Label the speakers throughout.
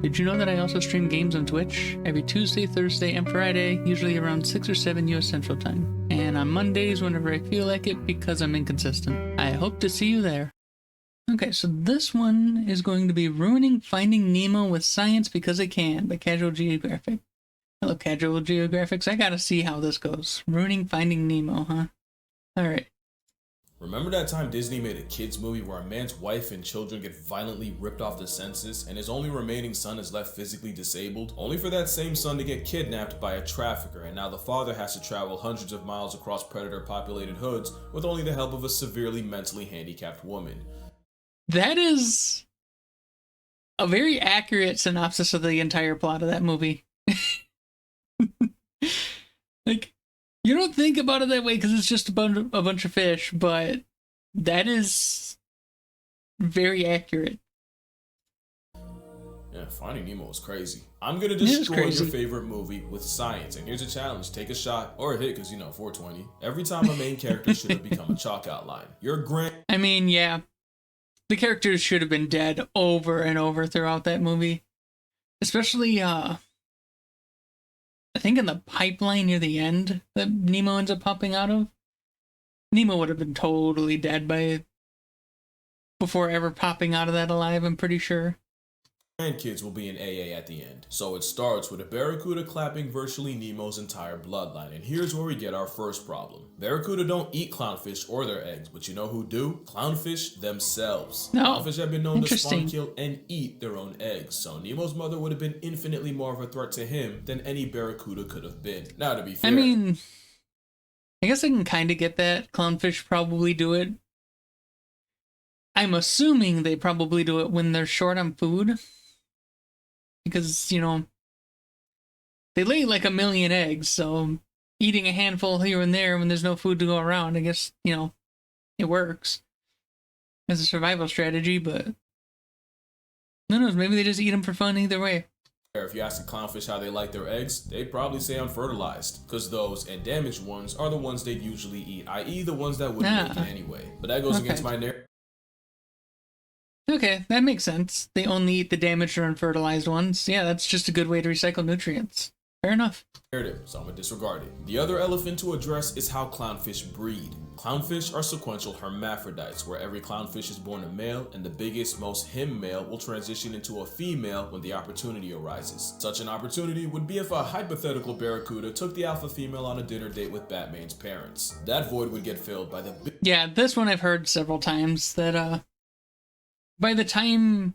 Speaker 1: Did you know that I also stream games on Twitch every Tuesday, Thursday, and Friday, usually around 6 or 7 US Central Time, and on Mondays whenever I feel like it because I'm inconsistent. I hope to see you there. Okay, so this one is going to be Ruining Finding Nemo with Science Because I Can by Casual Geographic. Hello, Casual Geographics. I gotta see how this goes. Ruining Finding Nemo, huh? Alright.
Speaker 2: Remember that time Disney made a kids movie where a man's wife and children get violently ripped off the census and his only remaining son is left physically disabled, only for that same son to get kidnapped by a trafficker, and now the father has to travel hundreds of miles across predator-populated hoods with only the help of a severely mentally handicapped woman.
Speaker 1: That is a very accurate synopsis of the entire plot of that movie. Like, you don't think about it that way because it's just a bunch of fish, but that is very accurate.
Speaker 2: Yeah, Finding Nemo is crazy. I'm gonna destroy your favorite movie with science, and here's a challenge. Take a shot, or a hit, because 420. Every time a main character should have become a chalk outline. I
Speaker 1: mean, yeah. The characters should have been dead over and over throughout that movie. Especially, I think in the pipeline near the end that Nemo ends up popping out of. Nemo would have been totally dead before ever popping out of that alive, I'm pretty sure.
Speaker 2: Grandkids will be in AA at the end. So it starts with a barracuda clapping virtually Nemo's entire bloodline, and here's where we get our first problem. Barracuda don't eat clownfish or their eggs, but you know who do? Clownfish themselves.
Speaker 1: No.
Speaker 2: Clownfish have been known to spawn, kill, and eat their own eggs, so Nemo's mother would have been infinitely more of a threat to him than any barracuda could have been. Now, to be fair,
Speaker 1: I mean, I guess I can kind of get that. Clownfish probably do it. I'm assuming they probably do it when they're short on food. Because, they lay like 1 million eggs, so eating a handful here and there when there's no food to go around, I guess, it works as a survival strategy, but who knows, maybe they just eat them for fun either way.
Speaker 2: If you ask the clownfish how they like their eggs, they'd probably say unfertilized, because those and damaged ones are the ones they'd usually eat, i.e. the ones that wouldn't make it anyway. But that goes against my narrative.
Speaker 1: Okay, that makes sense. They only eat the damaged or unfertilized ones. Yeah, that's just a good way to recycle nutrients. Fair enough.
Speaker 2: So I'm gonna disregard it. The other elephant to address is how clownfish breed. Clownfish are sequential hermaphrodites, where every clownfish is born a male, and the biggest, most him male will transition into a female when the opportunity arises. Such an opportunity would be if a hypothetical barracuda took the alpha female on a dinner date with Batman's parents. That void would get filled by the
Speaker 1: Yeah, this one I've heard several times, that by the time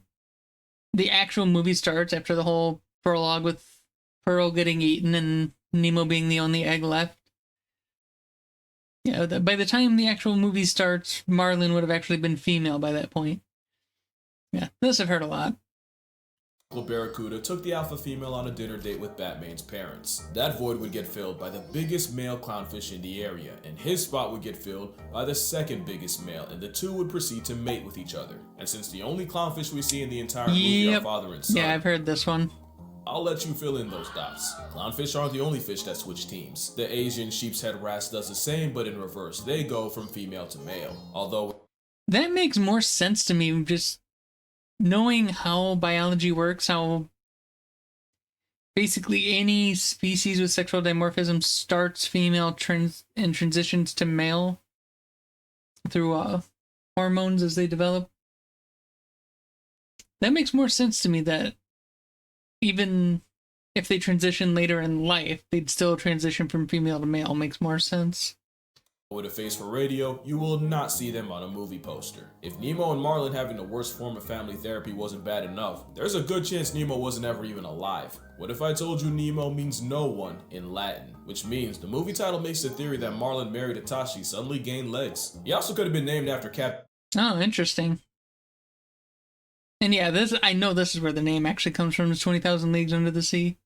Speaker 1: the actual movie starts, after the whole prologue with Pearl getting eaten and Nemo being the only egg left, yeah, by the time the actual movie starts, Marlin would have actually been female by that point. Yeah, this I've heard a lot.
Speaker 2: Barracuda took the alpha female on a dinner date with Batman's parents. That void would get filled by the biggest male clownfish in the area, and his spot would get filled by the second biggest male, and the two would proceed to mate with each other. And since the only clownfish we see in the entire movie are father and son,
Speaker 1: yeah, I've heard this one.
Speaker 2: I'll let you fill in those dots. Clownfish aren't the only fish that switch teams. The Asian sheepshead wrasse does the same, but in reverse. They go from female to male. Although
Speaker 1: that makes more sense to me, just knowing how biology works, how basically any species with sexual dimorphism starts female and transitions to male through hormones as they develop. That makes more sense to me, that even if they transition later in life, they'd still transition from female to male. Makes more sense.
Speaker 2: With a face for radio, you will not see them on a movie poster. If Nemo and Marlin having the worst form of family therapy wasn't bad enough, there's a good chance Nemo wasn't ever even alive. What if I told you Nemo means no one in Latin? Which means the movie title makes the theory that Marlin married Itachi suddenly gained legs. He also could have been named after Captain.
Speaker 1: Oh, interesting. And yeah, I know this is where the name actually comes from, is 20,000 Leagues Under the Sea.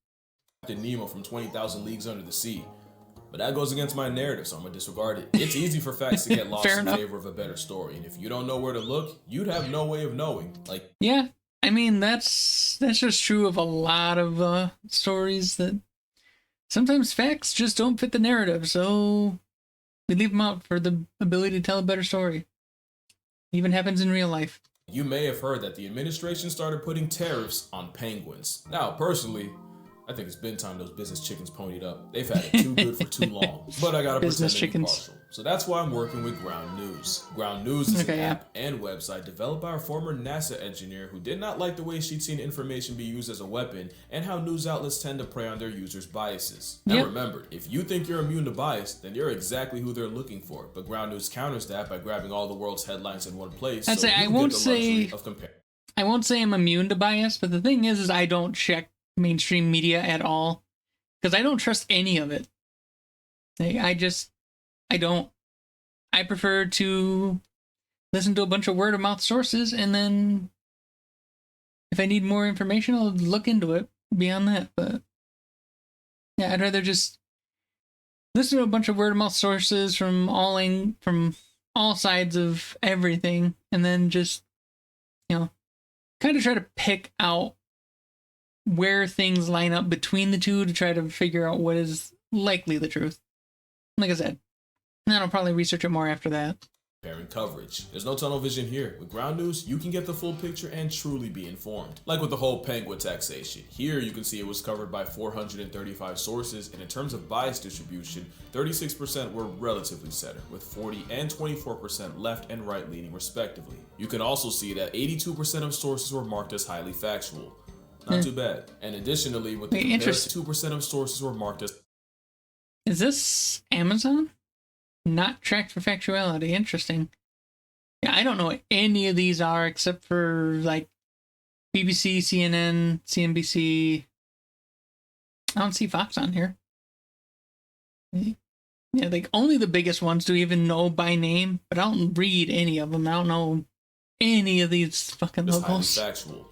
Speaker 2: Captain Nemo from 20,000 Leagues Under the Sea. But that goes against my narrative, so I'm gonna disregard it. It's easy for facts to get lost in favor of a better story, and if you don't know where to look, you'd have no way of knowing.
Speaker 1: Yeah, I mean, that's just true of a lot of stories, that sometimes facts just don't fit the narrative, so we leave them out for the ability to tell a better story. Even happens in real life.
Speaker 2: You may have heard that the administration started putting tariffs on penguins. Now, personally, I think it's been time those business chickens ponied up. They've had it too good for too long. But I gotta
Speaker 1: Business
Speaker 2: pretend to be
Speaker 1: chickens.
Speaker 2: partial. So that's why I'm working with Ground News. Ground News is an app and website developed by a former NASA engineer who did not like the way she'd seen information be used as a weapon and how news outlets tend to prey on their users' biases. And remember, if you think you're immune to bias, then you're exactly who they're looking for. But Ground News counters that by grabbing all the world's headlines in one place.
Speaker 1: I won't say I'm immune to bias, but the thing is I don't check mainstream media at all because I don't trust any of it. I don't. I prefer to listen to a bunch of word of mouth sources, and then if I need more information, I'll look into it beyond that. But yeah, I'd rather just listen to a bunch of word of mouth sources from all sides of everything, and then just, kind of try to pick out where things line up between the two to try to figure out what is likely the truth. Like I said, and then I'll probably research it more after that.
Speaker 2: Comparing coverage. There's no tunnel vision here. With Ground News, you can get the full picture and truly be informed. Like with the whole penguin taxation. Here you can see it was covered by 435 sources, and in terms of bias distribution, 36% were relatively center, with 40 and 24% left and right leaning respectively. You can also see that 82% of sources were marked as highly factual. Not too bad. And additionally, with the comparison, 2% of sources were marked as...
Speaker 1: Is this Amazon? Not tracked for factuality. Interesting. Yeah, I don't know what any of these are except for like BBC, CNN, CNBC. I don't see Fox on here. Yeah, like only the biggest ones do even know by name, but I don't read any of them. I don't know any of these fucking locals.
Speaker 2: Factual.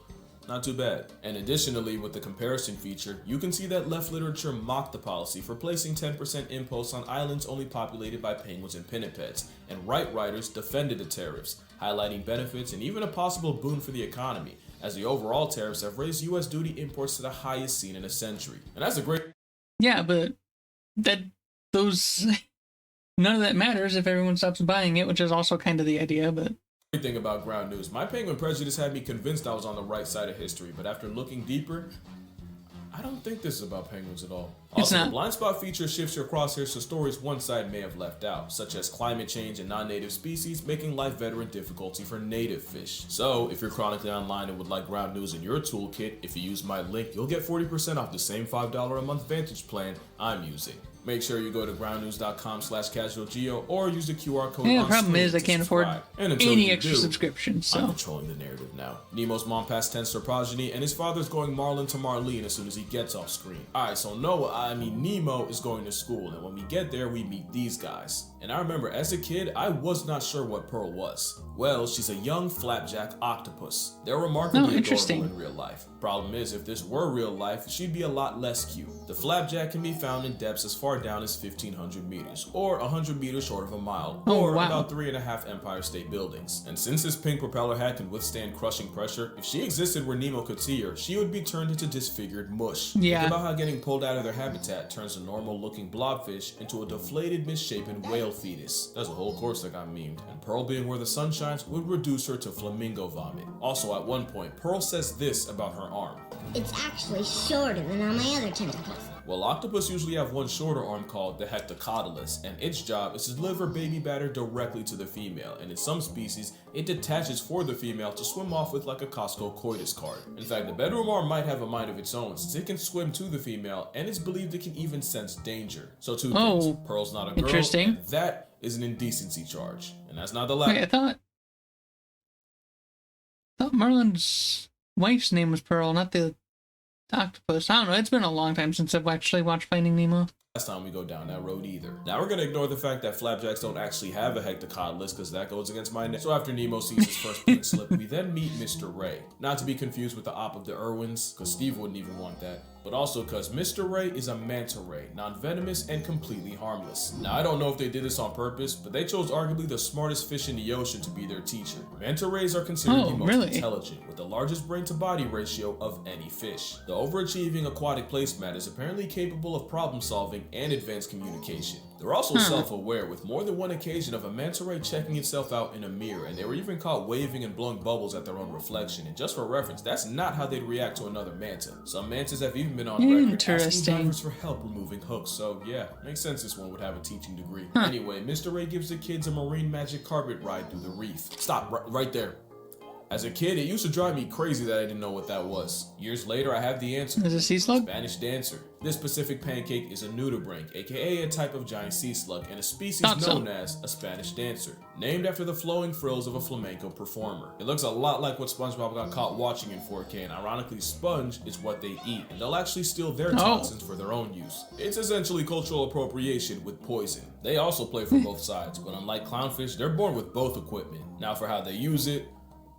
Speaker 2: Not too bad. And additionally, with the comparison feature, you can see that left literature mocked the policy for placing 10% imposts on islands only populated by penguins and pinnipeds, and right writers defended the tariffs, highlighting benefits and even a possible boon for the economy, as the overall tariffs have raised US duty imports to the highest seen in a century. And that's a great...
Speaker 1: Yeah, but none of that matters if everyone stops buying it, which is also kind of the idea, but...
Speaker 2: Thing about Ground News. My penguin prejudice had me convinced I was on the right side of history, but after looking deeper, I don't think this is about penguins at all. Also, the blind spot feature shifts your crosshairs to stories one side may have left out, such as climate change and non-native species making life veteran difficulty for native fish. So, if you're chronically online and would like Ground News in your toolkit, if you use my link, you'll get 40% off the same $5 a month Vantage plan I'm using. Make sure you go to groundnews.com/casualgeo or use the QR code.
Speaker 1: Yeah, the problem is I can't afford any extra subscriptions. So
Speaker 2: I'm controlling the narrative now. Nemo's mom passed tense her progeny, and his father's going Marlin to Marlene as soon as he gets off screen. Alright, so Nemo is going to school, and when we get there, we meet these guys. And I remember as a kid, I was not sure what Pearl was. Well, she's a young flapjack octopus. They're remarkably adorable in real life. Problem is, if this were real life, she'd be a lot less cute. The flapjack can be found in depths as far down as 1,500 meters, or 100 meters short of a mile, or about 3.5 Empire State Buildings. And since this pink propeller hat can withstand crushing pressure, if she existed where Nemo could see her, she would be turned into disfigured mush.
Speaker 1: Yeah.
Speaker 2: Think about how getting pulled out of their habitat turns a normal-looking blobfish into a deflated, misshapen whale fetus. There's a whole course that got memed, and Pearl being where the sun shines would reduce her to flamingo vomit. Also, at one point, Pearl says this about her arm.
Speaker 3: It's actually shorter than all my other tentacles.
Speaker 2: Well, octopus usually have one shorter arm called the hectocotylus, and its job is to deliver baby batter directly to the female, and in some species, it detaches for the female to swim off with like a Costco coitus card. In fact, the bedroom arm might have a mind of its own, since it can swim to the female, and it's believed it can even sense danger. So two things, Pearl's not a girl, and that is an indecency charge, and that's not the last.
Speaker 1: Wait, I thought Marlin's wife's name was Pearl, not the octopus. I don't know. It's been a long time since I've actually watched Finding Nemo.
Speaker 2: Last time we go down that road either. Now we're gonna ignore the fact that flapjacks don't actually have a hectocotylus because that goes against my name. So after Nemo sees his first pink slip, we then meet Mr. Ray. Not to be confused with the op of the Irwins, because Steve wouldn't even want that. But also because Mr. Ray is a manta ray, non-venomous and completely harmless. Now I don't know if they did this on purpose, but they chose arguably the smartest fish in the ocean to be their teacher. Manta rays are considered the most intelligent, with the largest brain to body ratio of any fish. The overachieving aquatic placemat is apparently capable of problem solving and advanced communication. They're also self-aware, with more than one occasion of a manta ray checking itself out in a mirror, and they were even caught waving and blowing bubbles at their own reflection. And just for reference, that's not how they'd react to another manta. Some mantas have even been on record asking divers for help removing hooks, so yeah, makes sense this one would have a teaching degree. Anyway, Mr. Ray gives the kids a marine magic carpet ride through the reef. Stop, right there. As a kid, it used to drive me crazy that I didn't know what that was. Years later, I have the answer.
Speaker 1: Is it a sea slug?
Speaker 2: Spanish dancer. This specific pancake is a nudibranch, aka a type of giant sea slug, and a species known as a Spanish dancer, named after the flowing frills of a flamenco performer. It looks a lot like what SpongeBob got caught watching in 4K, and ironically, sponge is what they eat, and they'll actually steal their toxins for their own use. It's essentially cultural appropriation with poison. They also play for both sides, but unlike clownfish, they're born with both equipment. Now for how they use it,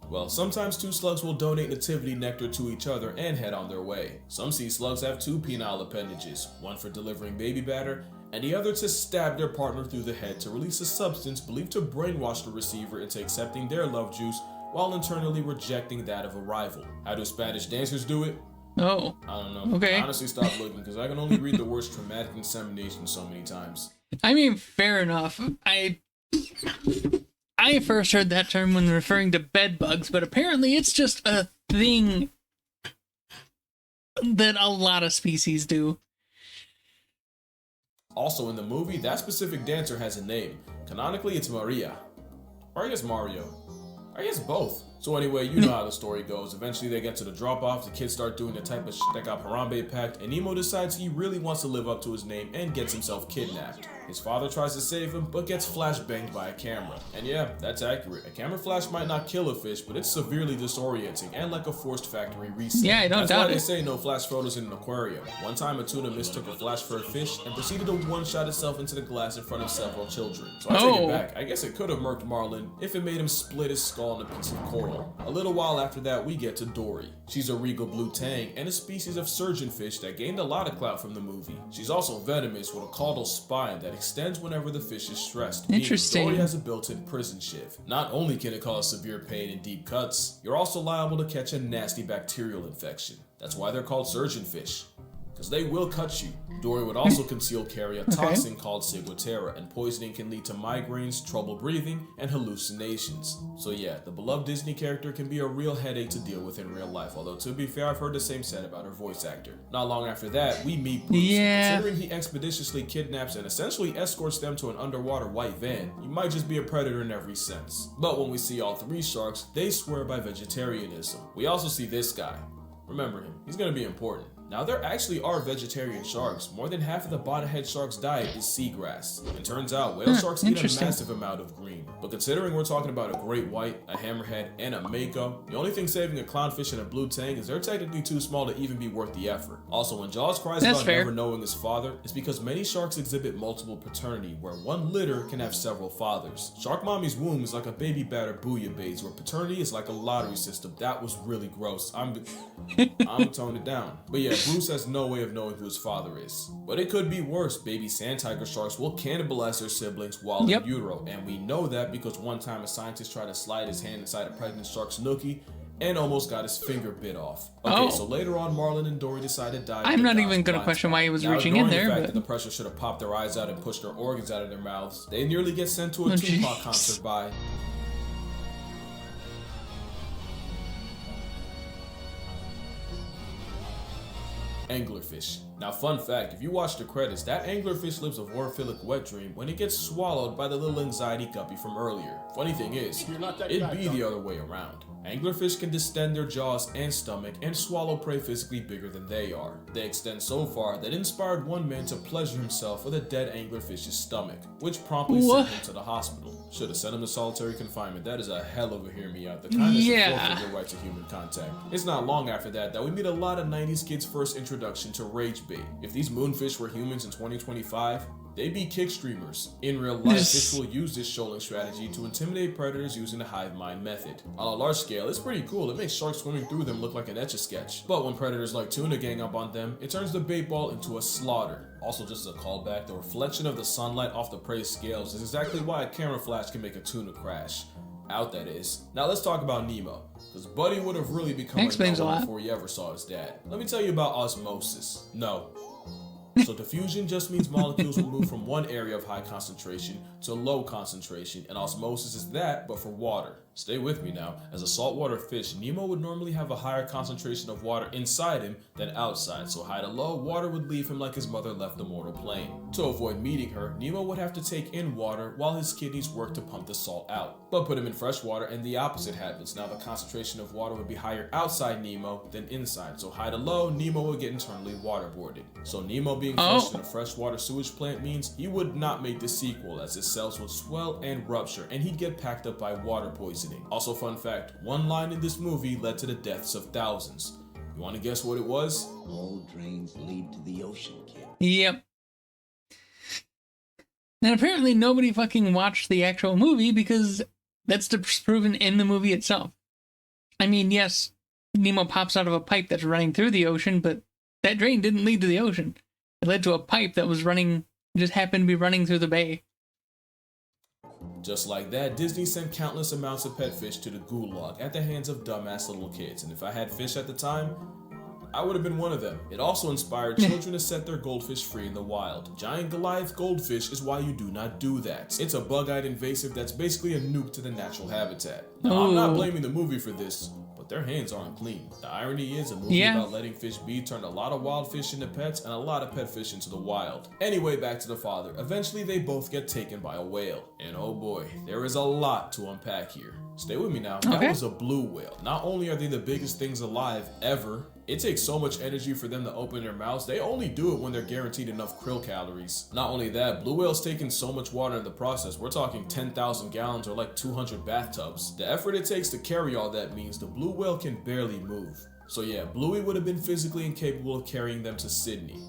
Speaker 2: well, sometimes two slugs will donate nativity nectar to each other and head on their way. Some sea slugs have two penile appendages, one for delivering baby batter, and the other to stab their partner through the head to release a substance believed to brainwash the receiver into accepting their love juice while internally rejecting that of a rival. How do Spanish dancers do it?
Speaker 1: Oh.
Speaker 2: I don't know.
Speaker 1: Okay.
Speaker 2: Honestly, stop looking, because I can only read the words traumatic insemination so many times.
Speaker 1: I mean, fair enough. I first heard that term when referring to bed bugs, but apparently it's just a thing that a lot of species do.
Speaker 2: Also in the movie, that specific dancer has a name. Canonically, it's Maria. Or I guess Mario. I guess both. So anyway, you know how the story goes. Eventually they get to the drop-off, the kids start doing the type of shit that got Harambe packed, and Nemo decides he really wants to live up to his name and gets himself kidnapped. His father tries to save him, but gets flashbanged by a camera. And yeah, that's accurate. A camera flash might not kill a fish, but it's severely disorienting and like a forced factory reset.
Speaker 1: Yeah, I don't doubt it.
Speaker 2: That's why they say no flash photos in an aquarium. One time a tuna mistook a flash for a fish and proceeded to one-shot itself into the glass in front of several children. So I take it back. I guess it could have murked Marlin if it made him split his skull on a piece of coral. A little while after that, we get to Dory. She's a regal blue tang and a species of surgeonfish that gained a lot of clout from the movie. She's also venomous with a caudal spine that extends whenever the fish is stressed.
Speaker 1: Interesting.
Speaker 2: Dory has a built-in prison shiv. Not only can it cause severe pain and deep cuts, you're also liable to catch a nasty bacterial infection. That's why they're called surgeonfish, because they will cut you. Dory would also conceal carry a toxin called ciguatera, and poisoning can lead to migraines, trouble breathing, and hallucinations. So yeah, the beloved Disney character can be a real headache to deal with in real life, although to be fair, I've heard the same said about her voice actor. Not long after that, we meet Bruce. Considering he expeditiously kidnaps and essentially escorts them to an underwater white van, you might just be a predator in every sense. But when we see all three sharks, they swear by vegetarianism. We also see this guy. Remember him, he's gonna be important. Now there actually are vegetarian sharks. More than half of the bonnethead shark's diet is seagrass. And turns out whale sharks eat a massive amount of green. But considering we're talking about a great white, a hammerhead, and a mako, the only thing saving a clownfish and a blue tang is they're technically too small to even be worth the effort. Also, when Jaws cries about never knowing his father, it's because many sharks exhibit multiple paternity, where one litter can have several fathers. Shark mommy's womb is like a baby batter bouillabaisse, where paternity is like a lottery system. That was really gross. I'm toning it down. But yeah, Bruce has no way of knowing who his father is. But it could be worse. Baby sand tiger sharks will cannibalize their siblings while in utero, and we know that because one time a scientist tried to slide his hand inside a pregnant shark's nookie and almost got his finger bit off. Okay, so later on, Marlin and Dory decide to dive.
Speaker 1: I'm not even gonna question why he was reaching in there.
Speaker 2: The fact that the pressure should have popped their eyes out and pushed their organs out of their mouths, they nearly get sent to a Tupac concert by anglerfish. Now, fun fact, if you watch the credits, that anglerfish lives a vorophilic wet dream when it gets swallowed by the little anxiety guppy from earlier. Funny thing is, it'd be the other way around. Anglerfish can distend their jaws and stomach and swallow prey physically bigger than they are. They extend so far that it inspired one man to pleasure himself with a dead anglerfish's stomach, which promptly sent him to the hospital. Should have sent him to solitary confinement. That is a hell of a hear me out. The kind that should forfeit your right to human contact. It's not long after that we meet a lot of 90s kids' first introduction to rage bait. If these moonfish were humans in 2025, they'd be kick streamers. In real life, fish will use this shoaling strategy to intimidate predators using the hive mind method. On a large scale, it's pretty cool. It makes sharks swimming through them look like an Etch-a-Sketch. But when predators like tuna gang up on them, it turns the bait ball into a slaughter. Also, just as a callback, the reflection of the sunlight off the prey's scales is exactly why a camera flash can make a tuna crash. Out, that is. Now let's talk about Nemo, because Buddy would have really become a lot before he ever saw his dad. Let me tell you about osmosis. No. So diffusion just means molecules will move from one area of high concentration to low concentration, and osmosis is that, but for water. Stay with me now. As a saltwater fish, Nemo would normally have a higher concentration of water inside him than outside, so high to low, water would leave him like his mother left the mortal plane. To avoid meeting her, Nemo would have to take in water while his kidneys work to pump the salt out. But put him in fresh water and the opposite happens. Now the concentration of water would be higher outside Nemo than inside, so high to low, Nemo would get internally waterboarded. So Nemo being flushed in a freshwater sewage plant means he would not make the sequel, as his cells would swell and rupture, and he'd get packed up by water poisoning. Also, fun fact, one line in this movie led to the deaths of thousands. You want to guess what it was?
Speaker 4: All drains lead to the ocean, kid.
Speaker 1: Yep. And apparently nobody fucking watched the actual movie because that's proven in the movie itself. I mean, yes, Nemo pops out of a pipe that's running through the ocean, but that drain didn't lead to the ocean. It led to a pipe that was running, just happened to be running through the bay.
Speaker 2: Just like that, Disney sent countless amounts of pet fish to the gulag at the hands of dumbass little kids, and if I had fish at the time, I would have been one of them. It also inspired children to set their goldfish free in the wild. Giant Goliath goldfish is why you do not do that. It's a bug-eyed invasive that's basically a nuke to the natural habitat. Now, I'm not blaming the movie for this, but their hands aren't clean. The irony is, a movie about letting fish be turned a lot of wild fish into pets and a lot of pet fish into the wild. Anyway, back to the father. Eventually, they both get taken by a whale. And oh boy, there is a lot to unpack here. Stay with me now. That was a blue whale. Not only are they the biggest things alive ever, it takes so much energy for them to open their mouths, they only do it when they're guaranteed enough krill calories. Not only that, blue whales taking so much water in the process, we're talking 10,000 gallons or like 200 bathtubs. The effort it takes to carry all that means the blue whale can barely move. So yeah, Bluey would have been physically incapable of carrying them to Sydney.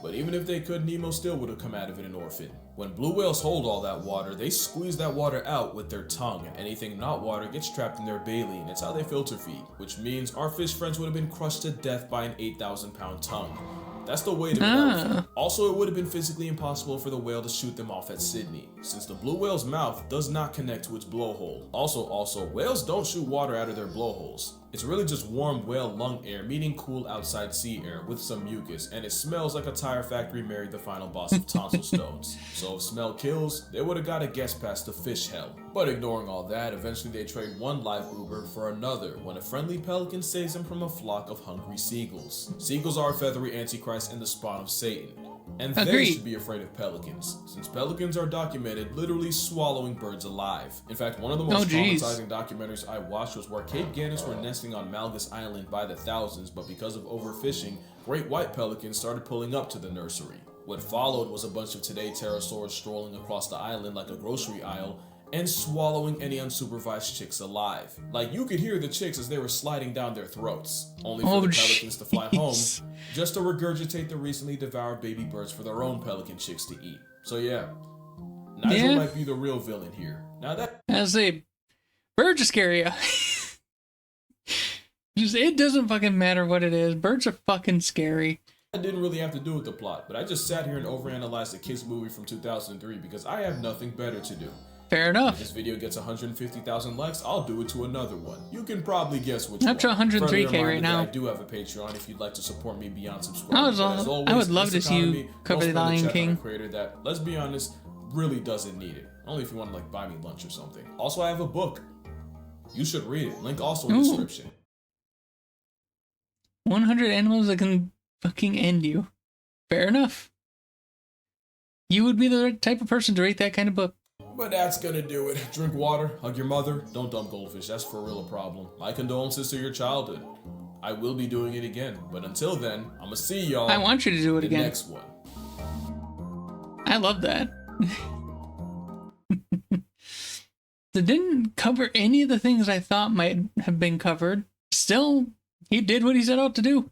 Speaker 2: But even if they could, Nemo still would have come out of it an orphan. When blue whales hold all that water, they squeeze that water out with their tongue, and anything not water gets trapped in their baleen. It's how they filter feed, which means our fish friends would have been crushed to death by an 8,000-pound tongue. That's the weight of an elephant. Also, it would have been physically impossible for the whale to shoot them off at Sydney, since the blue whale's mouth does not connect to its blowhole. Also, whales don't shoot water out of their blowholes. It's really just warm whale lung air meeting cool outside sea air with some mucus, and it smells like a tire factory married the final boss of tonsil stones. So if smell kills, they would have got a guess past the fish hell. But ignoring all that, eventually they trade one live uber for another when a friendly pelican saves them from a flock of hungry seagulls. Seagulls are a feathery antichrist and the spawn of Satan. And they should be afraid of pelicans, since pelicans are documented literally swallowing birds alive. In fact, one of the most traumatizing documentaries I watched was where Cape Gannis were nesting on Malgus Island by the thousands, but because of overfishing, great white pelicans started pulling up to the nursery. What followed was a bunch of today pterosaurs strolling across the island like a grocery aisle and swallowing any unsupervised chicks alive. Like, you could hear the chicks as they were sliding down their throats, only for the pelicans to fly home just to regurgitate the recently devoured baby birds for their own pelican chicks to eat. So yeah, Nigel might be the real villain here. Now that
Speaker 1: as a birds are scary. It doesn't fucking matter what it is. Birds are fucking scary.
Speaker 2: I didn't really have to do with the plot, but I just sat here and overanalyzed the Kids movie from 2003 because I have nothing better to do.
Speaker 1: Fair enough.
Speaker 2: If this video gets 150,000 likes, I'll do it to another one. You can probably guess which
Speaker 1: Up to 103K right now.
Speaker 2: I do have a Patreon if you'd like to support me beyond subscribing.
Speaker 1: I would love to see you cover The Lion King.
Speaker 2: Creator that, let's be honest, really doesn't need it. Only if you want to like buy me lunch or something. Also, I have a book. You should read it. Link also in the description.
Speaker 1: 100 animals that can fucking end you. Fair enough. You would be the type of person to rate that kind of book.
Speaker 2: But that's gonna do it. Drink water, hug your mother, don't dump goldfish, that's for real a problem. My condolences to your childhood. I will be doing it again, but until then, I'ma see y'all.
Speaker 1: I want you to do it again.
Speaker 2: Next one.
Speaker 1: I love that. They didn't cover any of the things I thought might have been covered. Still, he did what he set out to do.